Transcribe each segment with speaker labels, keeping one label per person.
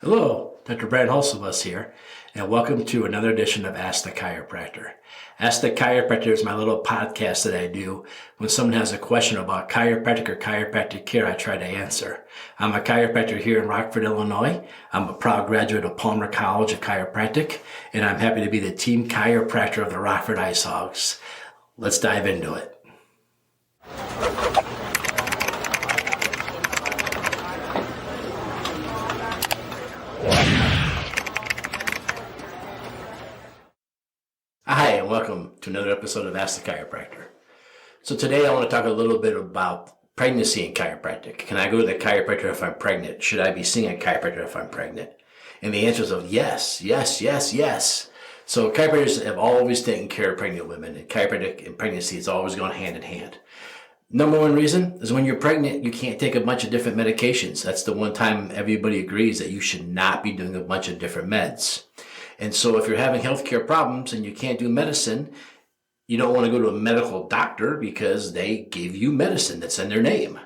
Speaker 1: Hello, Dr. Brad Hulsebus here, and welcome to another edition of Ask the Chiropractor. Ask the Chiropractor is my little podcast that I do when someone has a question about chiropractic or chiropractic care. I try to answer. I'm a chiropractor here in Rockford, Illinois. I'm a proud graduate of Palmer College of Chiropractic, and I'm happy to be the team chiropractor of the Rockford Ice Hogs. Let's dive into it. Hi, and welcome to another episode of Ask the Chiropractor. So today I want to talk a little bit about pregnancy and chiropractic. Can I go to the chiropractor if I'm pregnant? Should I be seeing a chiropractor if I'm pregnant? And the answer is yes. So chiropractors have always taken care of pregnant women, and chiropractic and pregnancy has always gone hand in hand. Number one reason is when you're pregnant, you can't take a bunch of different medications. That's the one time everybody agrees that you should not be doing a bunch of different meds. And so if you're having healthcare problems and you can't do medicine, you don't want to go to a medical doctor because they give you medicine that's in their name.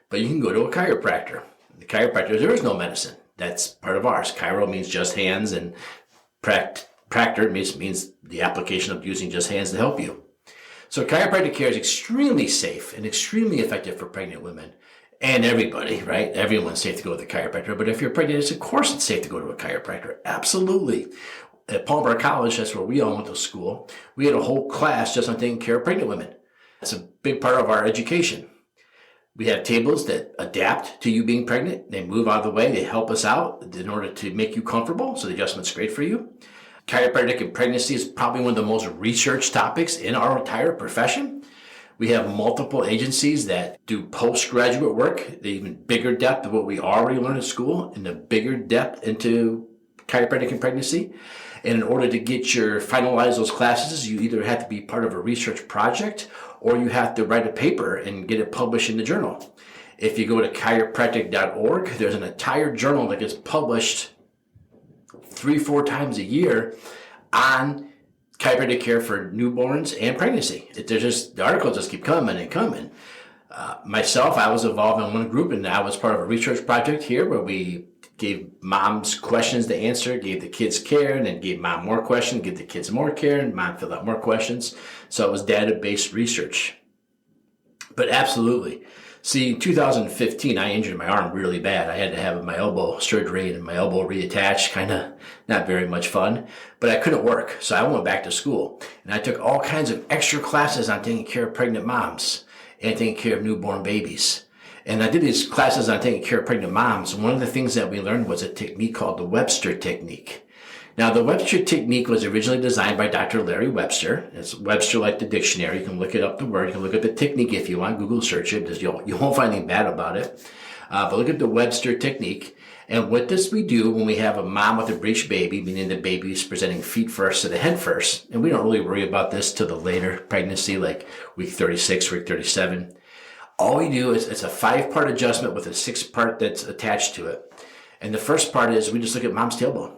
Speaker 1: But you can go to a chiropractor. The chiropractor, there is no medicine. That's part of ours. Chiro means just hands, and practor means the application of using just hands to help you. So chiropractic care is extremely safe and extremely effective for pregnant women. And everybody, right? Everyone's safe to go to the chiropractor. But if you're pregnant, of course it's safe to go to a chiropractor. Absolutely. At Palmer College, that's where we all went to school, we had a whole class just on taking care of pregnant women. That's a big part of our education. We have tables that adapt to you being pregnant. They move out of the way. They help us out in order to make you comfortable. So the adjustment's great for you. Chiropractic and pregnancy is probably one of the most researched topics in our entire profession. We have multiple agencies that do postgraduate work, the even bigger depth of what we already learned at school, and the bigger depth into chiropractic and pregnancy. And in order to finalize those classes, you either have to be part of a research project or you have to write a paper and get it published in the journal. If you go to chiropractic.org, there's an entire journal that gets published 3-4 times a year on chiropractic care for newborns and pregnancy. The articles just keep coming and coming. Myself, I was involved in one group, and I was part of a research project here where we gave moms questions to answer, gave the kids care, and then gave mom more questions, gave the kids more care, and mom filled out more questions. So it was data-based research. But absolutely. See, in 2015, I injured my arm really bad. I had to have my elbow surgery and my elbow reattached, kind of not very much fun, but I couldn't work. So I went back to school, and I took all kinds of extra classes on taking care of pregnant moms and taking care of newborn babies. And I did these classes on taking care of pregnant moms. And one of the things that we learned was a technique called the Webster technique. Now, the Webster technique was originally designed by Dr. Larry Webster. It's Webster like the dictionary. You can look it up, the word. You can look at the technique if you want. Google search it. You won't find anything bad about it. But look at the Webster technique. And what this we do when we have a mom with a breech baby, meaning the baby is presenting feet first to the head first. And we don't really worry about this till the later pregnancy, like week 36, week 37. All we do is it's a 5-part adjustment with a 6th part that's attached to it. And the first part is we just look at mom's tailbone.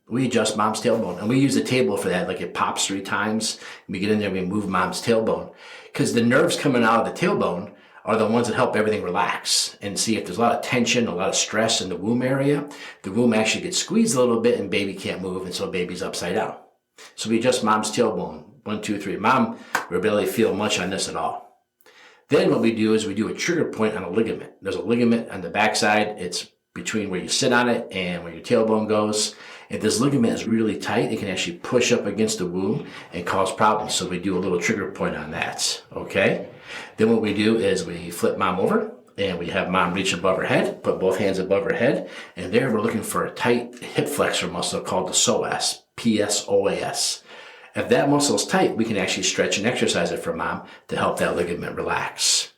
Speaker 1: We adjust mom's tailbone, and we use a table for that. Like it pops 3 times. We get in there, we move mom's tailbone. Because the nerves coming out of the tailbone are the ones that help everything relax. And see, if there's a lot of tension, a lot of stress in the womb area, the womb actually gets squeezed a little bit and baby can't move, and so baby's upside down. So we adjust mom's tailbone. 1, 2, 3. Mom will barely feel much on this at all. Then what we do is we do a trigger point on a ligament. There's a ligament on the backside. It's between where you sit on it and where your tailbone goes. If this ligament is really tight, it can actually push up against the womb and cause problems. So we do a little trigger point on that, okay? Then what we do is we flip mom over and we have mom reach above her head, put both hands above her head, and there we're looking for a tight hip flexor muscle called the psoas, P-S-O-A-S. If that muscle is tight, we can actually stretch and exercise it for mom to help that ligament relax.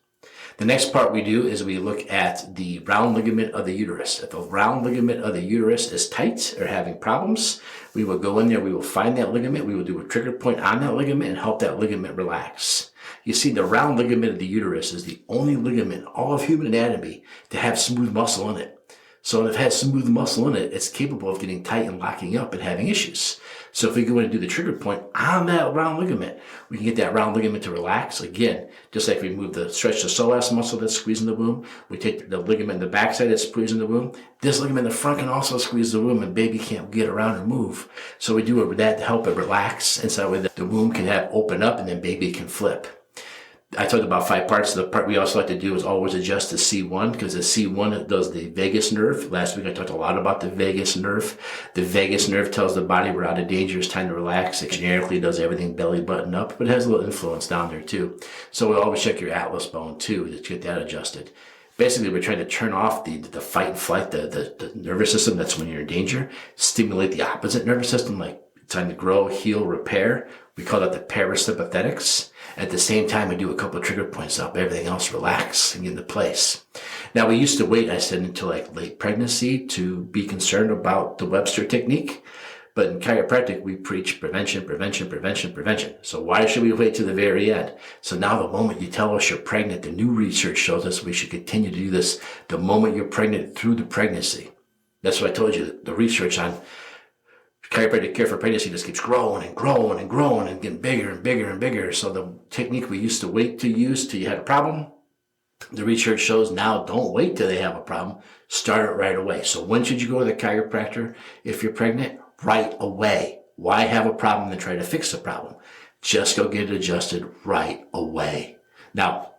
Speaker 1: The next part we do is we look at the round ligament of the uterus. If the round ligament of the uterus is tight or having problems, we will go in there, we will find that ligament, we will do a trigger point on that ligament and help that ligament relax. You see, the round ligament of the uterus is the only ligament in all of human anatomy to have smooth muscle in it. So if it has smooth muscle in it, it's capable of getting tight and locking up and having issues. So if we go in and do the trigger point on that round ligament, we can get that round ligament to relax. Again, just like we move stretch the psoas muscle that's squeezing the womb, we take the ligament in the backside that's squeezing the womb. This ligament in the front can also squeeze the womb, and baby can't get around or move. So we do it with that to help it relax, and so the womb can open up, and then baby can flip. I talked about 5 parts. The part we also like to do is always adjust the C1, because the C1 does the vagus nerve. Last week I talked a lot about the vagus nerve. The vagus nerve tells the body we're out of danger, it's time to relax. It generically does everything belly button up, but it has a little influence down there too. So we always check your atlas bone too to get that adjusted. Basically, we're trying to turn off the fight and flight, the nervous system. That's when you're in danger. Stimulate the opposite nervous system, like time to grow, heal, repair. We call that the parasympathetics. At the same time, we do a couple of trigger points up. Everything else relax and get into place. Now, we used to wait, I said, until like late pregnancy to be concerned about the Webster technique. But in chiropractic, we preach prevention, prevention, prevention, prevention. So why should we wait to the very end? So now the moment you tell us you're pregnant, the new research shows us we should continue to do this the moment you're pregnant through the pregnancy. That's what I told you. The research on chiropractic care for pregnancy just keeps growing and growing and growing and getting bigger and bigger and bigger. So the technique we used to wait to use till you had a problem, the research shows now don't wait till they have a problem. Start it right away. So when should you go to the chiropractor if you're pregnant? Right away. Why have a problem and try to fix the problem? Just go get it adjusted right away. Now,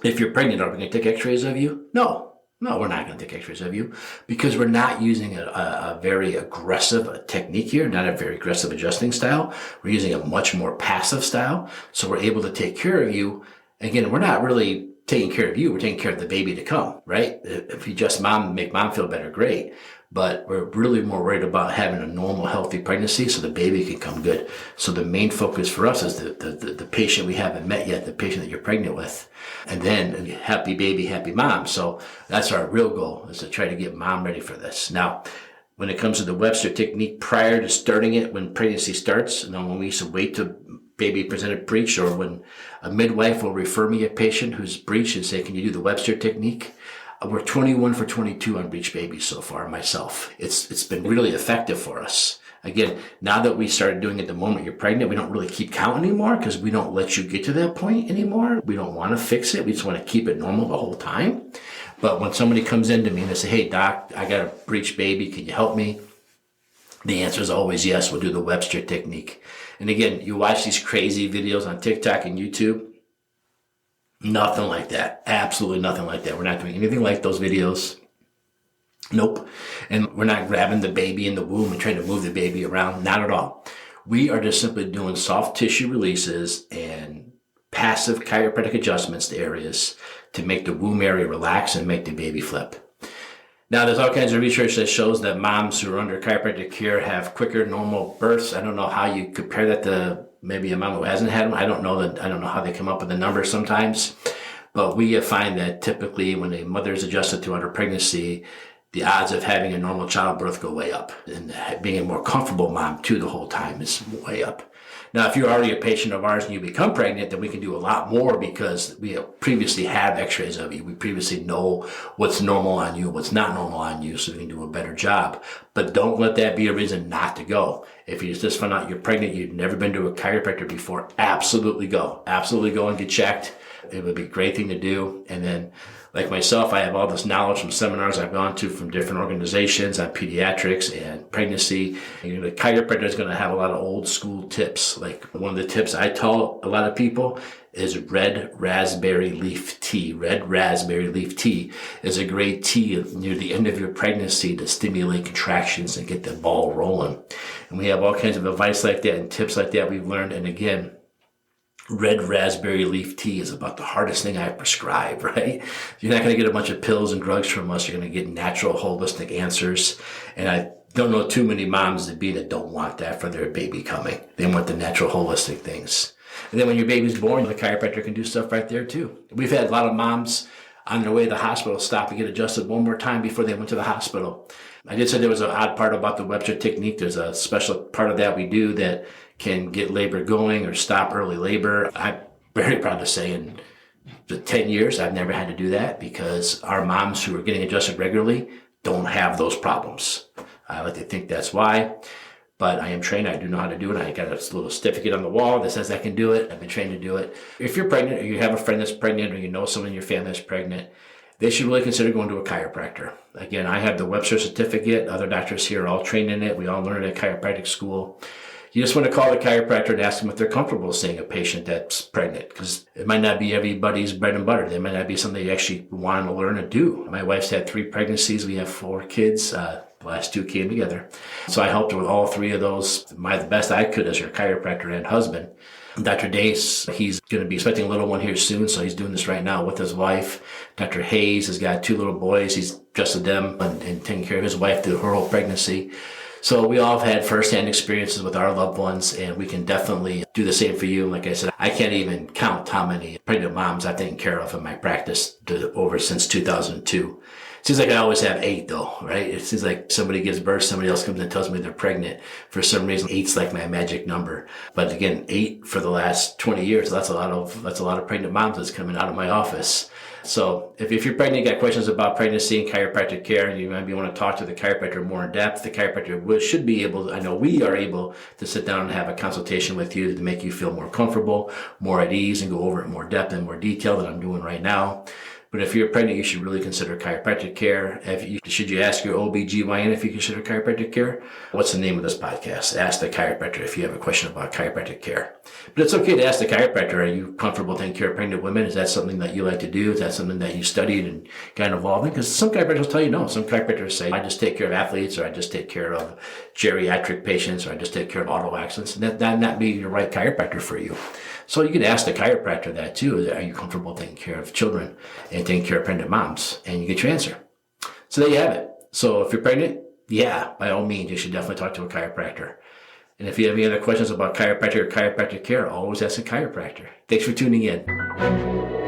Speaker 1: if you're pregnant, are we going to take x-rays of you? No, we're not going to take x-rays of you, because we're not using a very aggressive technique here, not a very aggressive adjusting style. We're using a much more passive style. So we're able to take care of you. Again, we're not really taking care of you. We're taking care of the baby to come, right? If you just make mom feel better, great. But we're really more worried about having a normal, healthy pregnancy so the baby can come good. So the main focus for us is the patient we haven't met yet, the patient that you're pregnant with. And then happy baby, happy mom. So that's our real goal, is to try to get mom ready for this. Now, when it comes to the Webster technique, prior to starting it, when pregnancy starts, when we used to wait to baby presented breech, or when a midwife will refer me a patient who's breech and say, can you do the Webster technique? We're 21 for 22 on breech babies so far, myself. It's been really effective for us. Again, now that we started doing it the moment you're pregnant, we don't really keep count anymore, because we don't let you get to that point anymore. We don't want to fix it. We just want to keep it normal the whole time. But when somebody comes in to me and they say, hey, doc, I got a breech baby, can you help me? The answer is always yes, we'll do the Webster technique. And again, you watch these crazy videos on TikTok and YouTube. Nothing like that. Absolutely nothing like that. We're not doing anything like those videos. Nope. And we're not grabbing the baby in the womb and trying to move the baby around. Not at all. We are just simply doing soft tissue releases and passive chiropractic adjustments to areas to make the womb area relax and make the baby flip. Now, there's all kinds of research that shows that moms who are under chiropractic care have quicker normal births. I don't know how you compare that to maybe a mom who hasn't had them. I don't know how they come up with the numbers sometimes. But we find that typically when a mother is adjusted to under pregnancy, the odds of having a normal childbirth go way up. And being a more comfortable mom too the whole time is way up. Now, if you're already a patient of ours and you become pregnant, then we can do a lot more, because we previously have x-rays of you. We previously know what's normal on you, what's not normal on you, so we can do a better job. But don't let that be a reason not to go. If you just found out you're pregnant, you've never been to a chiropractor before, absolutely go. Absolutely go and get checked. It would be a great thing to do. And then, like myself, I have all this knowledge from seminars I've gone to from different organizations on pediatrics and pregnancy. And the chiropractor is going to have a lot of old school tips. Like one of the tips I tell a lot of people is red raspberry leaf tea. Red raspberry leaf tea is a great tea near the end of your pregnancy to stimulate contractions and get the ball rolling. And we have all kinds of advice like that and tips like that we've learned. And again, red raspberry leaf tea is about the hardest thing I prescribe, right? You're not going to get a bunch of pills and drugs from us. You're going to get natural, holistic answers. And I don't know too many moms that don't want that for their baby coming. They want the natural, holistic things. And then when your baby's born, the chiropractor can do stuff right there too. We've had a lot of moms on their way to the hospital stop and get adjusted one more time before they went to the hospital. I did say there was an odd part about the Webster technique. There's a special part of that we do that can get labor going or stop early labor. I'm very proud to say in the 10 years, I've never had to do that, because our moms who are getting adjusted regularly don't have those problems. I like to think that's why. But I am trained. I do know how to do it. I got a little certificate on the wall that says I can do it. I've been trained to do it. If you're pregnant, or you have a friend that's pregnant, or you know someone in your family that's pregnant, they should really consider going to a chiropractor. Again, I have the Webster certificate. Other doctors here are all trained in it. We all learn it at chiropractic school. You just want to call the chiropractor and ask them if they're comfortable seeing a patient that's pregnant, because it might not be everybody's bread and butter. They might not be something they actually want to learn and do. My wife's had 3 pregnancies. We have 4 kids. The last 2 came together. So I helped her with all 3 of those. The best I could as her chiropractor and husband. Dr. Dace, he's going to be expecting a little one here soon, so he's doing this right now with his wife. Dr. Hayes has got 2 little boys. He's adjusted them and taking care of his wife through her whole pregnancy. So we all have had firsthand experiences with our loved ones, and we can definitely do the same for you. Like I said, I can't even count how many pregnant moms I've taken care of in my practice over since 2002. Seems like I always have 8 though, right? It seems like somebody gives birth, somebody else comes and tells me they're pregnant. For some reason, 8's like my magic number. But again, 8 for the last 20 years, that's a lot of pregnant moms that's coming out of my office. So if you're pregnant, you got questions about pregnancy and chiropractic care, and you maybe want to talk to the chiropractor more in depth, the chiropractor should be able, I know we are able to sit down and have a consultation with you to make you feel more comfortable, more at ease, and go over it in more depth and more detail than I'm doing right now. But if you're pregnant, you should really consider chiropractic care. Should you ask your OBGYN if you consider chiropractic care? What's the name of this podcast? Ask the chiropractor if you have a question about chiropractic care. But it's okay to ask the chiropractor, are you comfortable taking care of pregnant women? Is that something that you like to do? Is that something that you studied and got involved in? Because some chiropractors will tell you no. Some chiropractors say, I just take care of athletes, or I just take care of geriatric patients, or I just take care of auto accidents. And that not be your right chiropractor for you. So you could ask the chiropractor that too. Are you comfortable taking care of children and taking care of pregnant moms? And you get your answer. So there you have it. So if you're pregnant, yeah, by all means, you should definitely talk to a chiropractor. And if you have any other questions about chiropractic or chiropractic care, always ask a chiropractor. Thanks for tuning in.